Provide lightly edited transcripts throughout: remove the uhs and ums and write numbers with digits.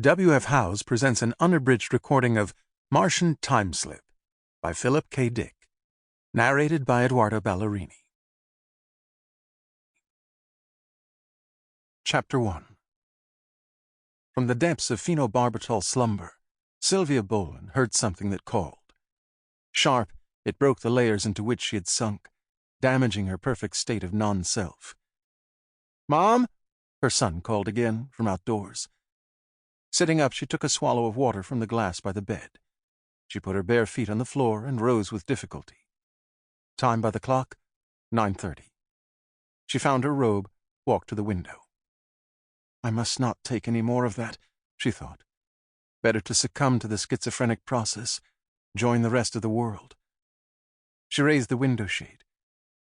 W.F. Howes presents an unabridged recording of Martian Time-Slip by Philip K. Dick, narrated by Edoardo Ballerini. Chapter 1. From the depths of phenobarbital slumber, Sylvia Boland heard something that called. Sharp, it broke the layers into which she had sunk, damaging her perfect state of non-self. "Mom?" her son called again from outdoors. Sitting up, she took a swallow of water from the glass by the bed. She put her bare feet on the floor and rose with difficulty. Time by the clock, 9:30. She found her robe, walked to the window. I must not take any more of that, she thought. Better to succumb to the schizophrenic process, join the rest of the world. She raised the window shade.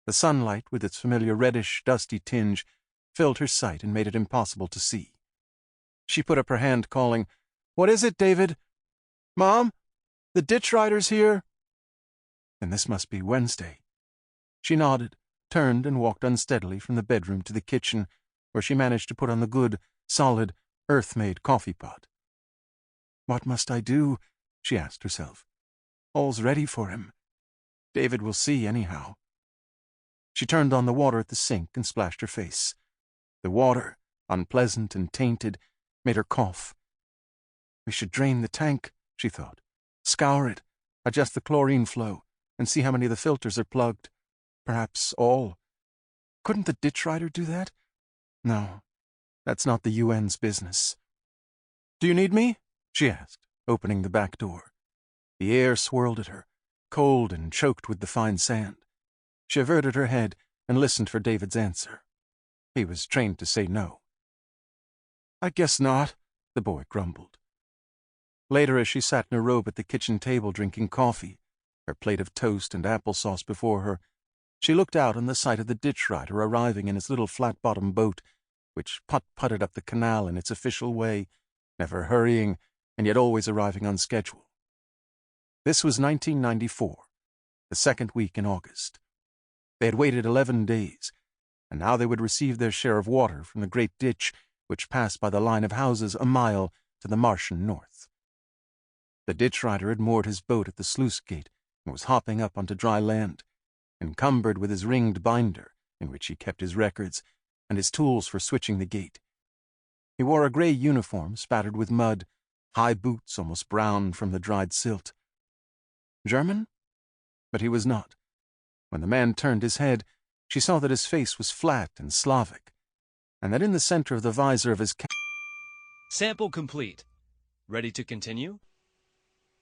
The sunlight, with its familiar reddish, dusty tinge, filled her sight and made it impossible to see. She put up her hand, calling, "What is it, David? Mom? The ditch rider's here?" Then this must be Wednesday. She nodded, turned, and walked unsteadily from the bedroom to the kitchen, where she managed to put on the good, solid, earth-made coffee pot. What must I do? She asked herself. All's ready for him. David will see anyhow. She turned on the water at the sink and splashed her face. The water, unpleasant and tainted, made her cough. We should drain the tank, she thought. Scour it, adjust the chlorine flow, and see how many of the filters are plugged. Perhaps all. Couldn't the ditch rider do that? No, that's not the UN's business. "Do you need me?" she asked, opening the back door. The air swirled at her, cold and choked with the fine sand. She averted her head and listened for David's answer. He was trained to say no. "I guess not," the boy grumbled. Later, as she sat in her robe at the kitchen table drinking coffee, her plate of toast and applesauce before her, she looked out on the sight of the ditch rider arriving in his little flat-bottomed boat, which putt-putted up the canal in its official way, never hurrying and yet always arriving on schedule. This was 1994, the second week in August. They had waited 11 days, and now they would receive their share of water from the great ditch which passed by the line of houses a mile to the Martian north. The ditch rider had moored his boat at the sluice gate and was hopping up onto dry land, encumbered with his ringed binder, in which he kept his records, and his tools for switching the gate. He wore a gray uniform spattered with mud, high boots almost brown from the dried silt. German? But he was not. When the man turned his head, she saw that his face was flat and Slavic, and that in the center of the visor of his cap— Sample complete. Ready to continue?